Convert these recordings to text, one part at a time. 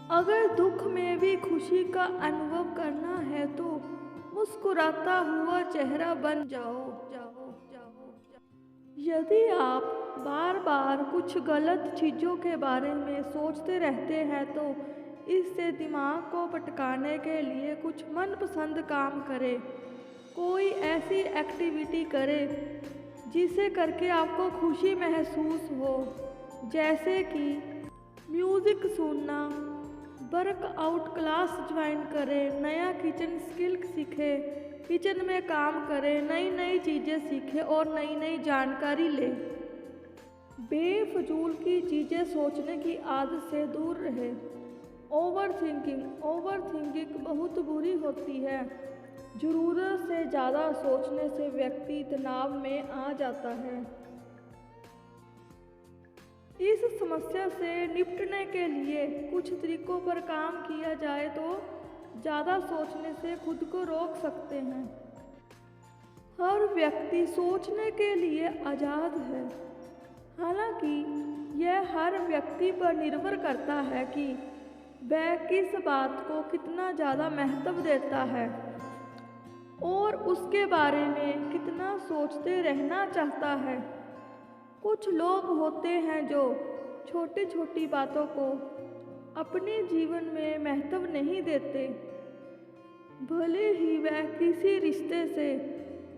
अगर दुख में भी खुशी का अनुभव करना है तो मुस्कुराता हुआ चेहरा बन जाओ जाओ जाओ जाओ। यदि आप बार बार कुछ गलत चीज़ों के बारे में सोचते रहते हैं तो इससे दिमाग को भटकाने के लिए कुछ मनपसंद काम करें। कोई ऐसी एक्टिविटी करें जिसे करके आपको खुशी महसूस हो, जैसे कि म्यूज़िक सुनना, वर्कआउट क्लास ज्वाइन करें, नया किचन स्किल सीखें, किचन में काम करें, नई नई चीज़ें सीखें और नई नई जानकारी लें। बेफजूल की चीज़ें सोचने की आदत से दूर रहें। ओवर थिंकिंग बहुत बुरी होती है। ज़रूरत से ज़्यादा सोचने से व्यक्ति तनाव में आ जाता है। इस समस्या से निपटने के लिए कुछ तरीकों पर काम किया जाए तो ज़्यादा सोचने से खुद को रोक सकते हैं। हर व्यक्ति सोचने के लिए आज़ाद है। हालांकि यह हर व्यक्ति पर निर्भर करता है कि वह किस बात को कितना ज़्यादा महत्व देता है और उसके बारे में कितना सोचते रहना चाहता है। कुछ लोग होते हैं जो छोटी छोटी बातों को अपने जीवन में महत्व नहीं देते, भले ही वह किसी रिश्ते से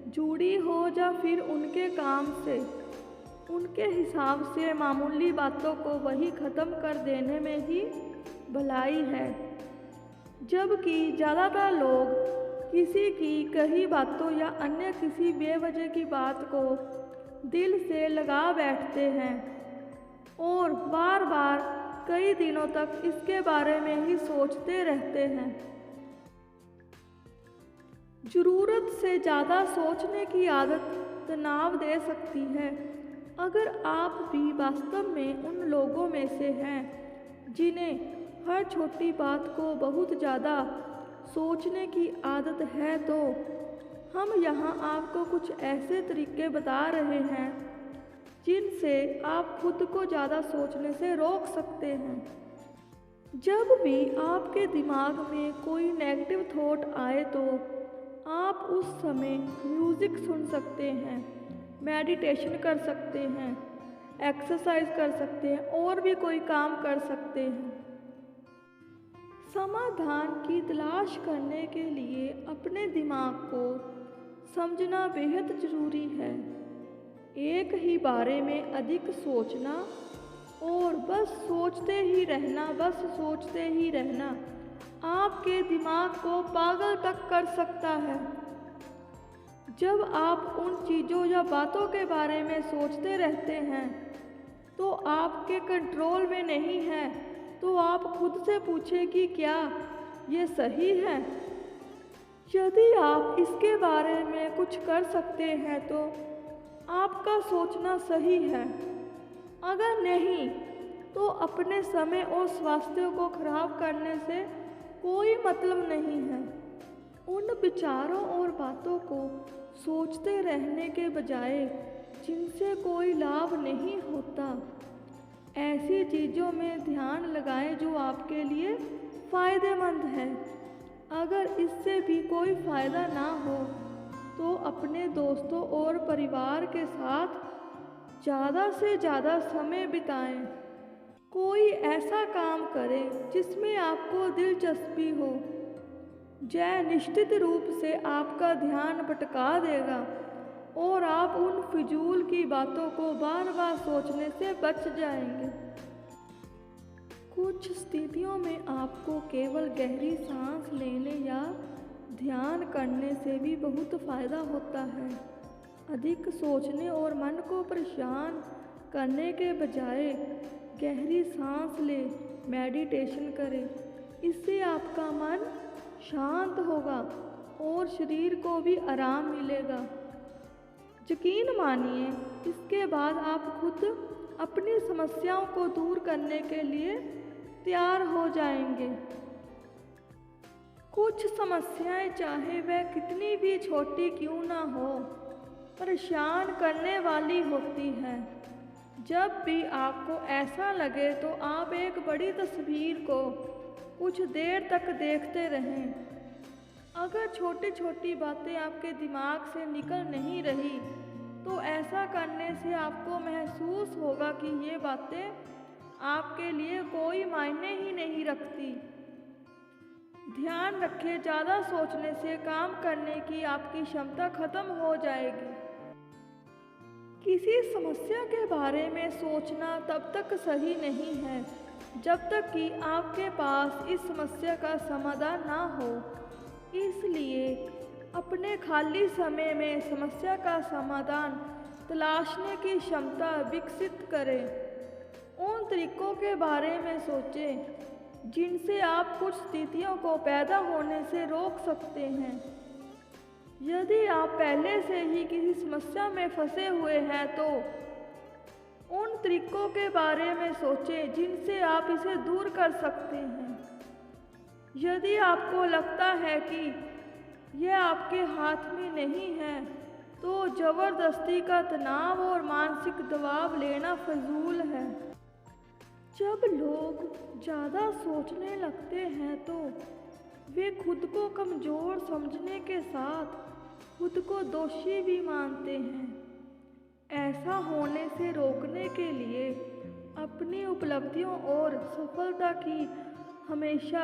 जुड़ी हो या फिर उनके काम से। उनके हिसाब से मामूली बातों को वही ख़त्म कर देने में ही भलाई है, जबकि ज़्यादातर लोग किसी की कही बातों या अन्य किसी बेवजह की बात को दिल से लगा बैठते हैं और बार बार कई दिनों तक इसके बारे में ही सोचते रहते हैं। ज़रूरत से ज़्यादा सोचने की आदत तनाव दे सकती है। अगर आप भी वास्तव में उन लोगों में से हैं जिन्हें हर छोटी बात को बहुत ज़्यादा सोचने की आदत है, तो हम यहाँ आपको कुछ ऐसे तरीके बता रहे हैं जिनसे आप खुद को ज़्यादा सोचने से रोक सकते हैं। जब भी आपके दिमाग में कोई नेगेटिव थॉट आए तो आप उस समय म्यूज़िक सुन सकते हैं, मेडिटेशन कर सकते हैं, एक्सरसाइज कर सकते हैं और भी कोई काम कर सकते हैं। समाधान की तलाश करने के लिए अपने दिमाग को समझना बेहद ज़रूरी है। एक ही बारे में अधिक सोचना और बस सोचते ही रहना आपके दिमाग को पागल तक कर सकता है। जब आप उन चीज़ों या बातों के बारे में सोचते रहते हैं तो आपके कंट्रोल में नहीं है, तो आप खुद से पूछें कि क्या ये सही है। यदि आप इसके बारे में कुछ कर सकते हैं तो आपका सोचना सही है, अगर नहीं तो अपने समय और स्वास्थ्य को खराब करने से कोई मतलब नहीं है। उन विचारों और बातों को सोचते रहने के बजाय जिनसे कोई लाभ नहीं होता, ऐसी चीज़ों में ध्यान लगाएं जो आपके लिए फ़ायदेमंद है। अगर इससे भी कोई फ़ायदा ना हो तो अपने दोस्तों और परिवार के साथ ज़्यादा से ज़्यादा समय बिताएं। कोई ऐसा काम करें जिसमें आपको दिलचस्पी हो। यह निश्चित रूप से आपका ध्यान भटका देगा और आप उन फिजूल की बातों को बार बार सोचने से बच जाएंगे। कुछ स्थितियों में आपको केवल गहरी सांस लेने या ध्यान करने से भी बहुत फ़ायदा होता है। अधिक सोचने और मन को परेशान करने के बजाय गहरी सांस लें, मेडिटेशन करें। इससे आपका मन शांत होगा और शरीर को भी आराम मिलेगा। यकीन मानिए, इसके बाद आप खुद अपनी समस्याओं को दूर करने के लिए तैयार हो जाएंगे। कुछ समस्याएं, चाहे वह कितनी भी छोटी क्यों ना हो, परेशान करने वाली होती हैं। जब भी आपको ऐसा लगे तो आप एक बड़ी तस्वीर को कुछ देर तक देखते रहें। अगर छोटी छोटी बातें आपके दिमाग से निकल नहीं रही तो ऐसा करने से आपको महसूस होगा कि ये बातें आपके लिए कोई मायने ही नहीं रखती। ध्यान रखें, ज़्यादा सोचने से काम करने की आपकी क्षमता खत्म हो जाएगी। किसी समस्या के बारे में सोचना तब तक सही नहीं है जब तक कि आपके पास इस समस्या का समाधान ना हो। इसलिए अपने खाली समय में समस्या का समाधान तलाशने की क्षमता विकसित करें। उन तरीकों के बारे में सोचें जिनसे आप कुछ स्थितियों को पैदा होने से रोक सकते हैं। यदि आप पहले से ही किसी समस्या में फंसे हुए हैं तो उन तरीकों के बारे में सोचें जिनसे आप इसे दूर कर सकते हैं। यदि आपको लगता है कि यह आपके हाथ में नहीं है तो ज़बरदस्ती का तनाव और मानसिक दबाव लेना फजूल है। जब लोग ज़्यादा सोचने लगते हैं तो वे खुद को कमज़ोर समझने के साथ खुद को दोषी भी मानते हैं। ऐसा होने से रोकने के लिए अपनी उपलब्धियों और सफलता की हमेशा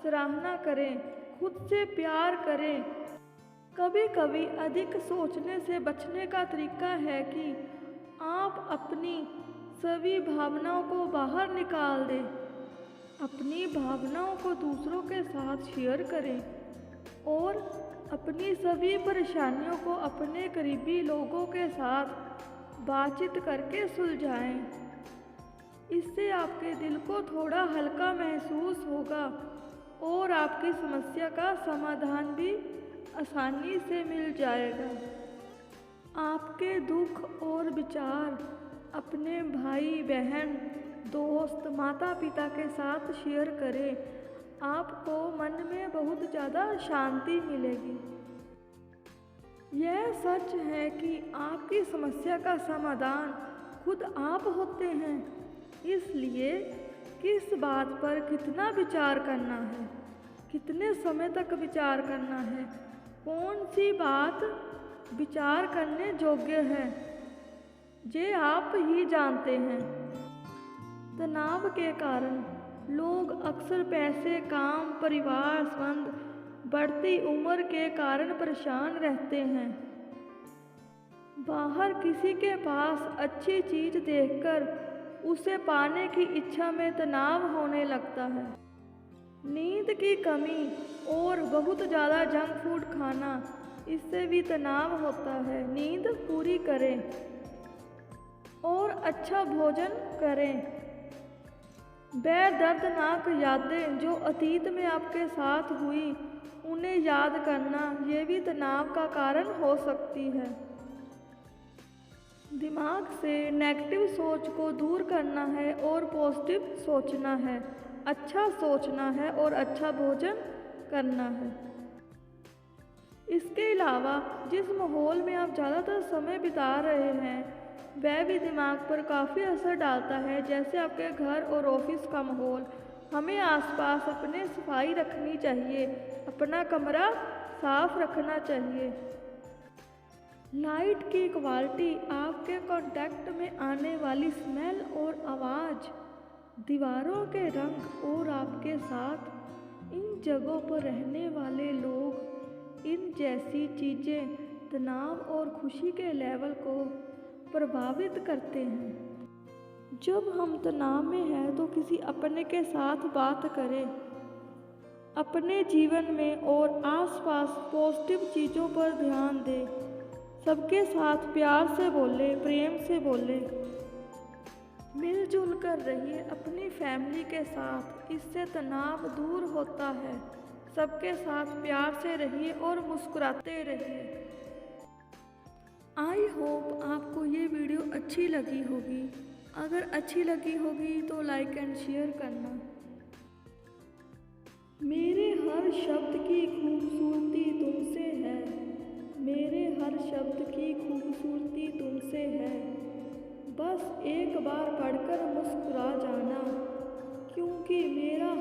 सराहना करें, खुद से प्यार करें। कभी कभी अधिक सोचने से बचने का तरीका है कि आप अपनी सभी भावनाओं को बाहर निकाल दें। अपनी भावनाओं को दूसरों के साथ शेयर करें और अपनी सभी परेशानियों को अपने करीबी लोगों के साथ बातचीत करके सुलझाएं। इससे आपके दिल को थोड़ा हल्का महसूस होगा और आपकी समस्या का समाधान भी आसानी से मिल जाएगा। आपके दुख और विचार अपने भाई बहन, दोस्त, माता पिता के साथ शेयर करें। आपको मन में बहुत ज़्यादा शांति मिलेगी। यह सच है कि आपकी समस्या का समाधान खुद आप होते हैं। इसलिए किस बात पर कितना विचार करना है, कितने समय तक विचार करना है, कौन सी बात विचार करने योग्य है, ये आप ही जानते हैं। तनाव के कारण लोग अक्सर पैसे, काम, परिवार, संबंध, बढ़ती उम्र के कारण परेशान रहते हैं। बाहर किसी के पास अच्छी चीज़ देखकर उसे पाने की इच्छा में तनाव होने लगता है। नींद की कमी और बहुत ज़्यादा जंक फूड खाना, इससे भी तनाव होता है। नींद पूरी करें और अच्छा भोजन करें। वह दर्दनाक यादें जो अतीत में आपके साथ हुई उन्हें याद करना, ये भी तनाव का कारण हो सकती है। दिमाग से नेगेटिव सोच को दूर करना है और पॉजिटिव सोचना है, अच्छा सोचना है और अच्छा भोजन करना है। इसके अलावा जिस माहौल में आप ज़्यादातर समय बिता रहे हैं वह भी दिमाग पर काफ़ी असर डालता है, जैसे आपके घर और ऑफिस का माहौल। हमें आसपास अपने सफाई रखनी चाहिए, अपना कमरा साफ रखना चाहिए। लाइट की क्वालिटी, आपके कांटेक्ट में आने वाली स्मेल और आवाज़, दीवारों के रंग और आपके साथ इन जगहों पर रहने वाले लोग, इन जैसी चीज़ें तनाव और खुशी के लेवल को प्रभावित करते हैं। जब हम तनाव में हैं तो किसी अपने के साथ बात करें। अपने जीवन में और आसपास पॉजिटिव चीज़ों पर ध्यान दें। सबके साथ प्यार से बोले, प्रेम से बोले। मिलजुल कर रहिए अपनी फैमिली के साथ, इससे तनाव दूर होता है। सबके साथ प्यार से रहिए और मुस्कुराते रहिए। आई होप आपको ये वीडियो अच्छी लगी होगी। अगर अच्छी लगी होगी तो लाइक एंड शेयर करना। मेरे हर शब्द की खूबसूरती तुमसे है, मेरे हर शब्द की खूबसूरती तुमसे है। बस एक बार पढ़कर मुस्कुरा जाना, क्योंकि मेरा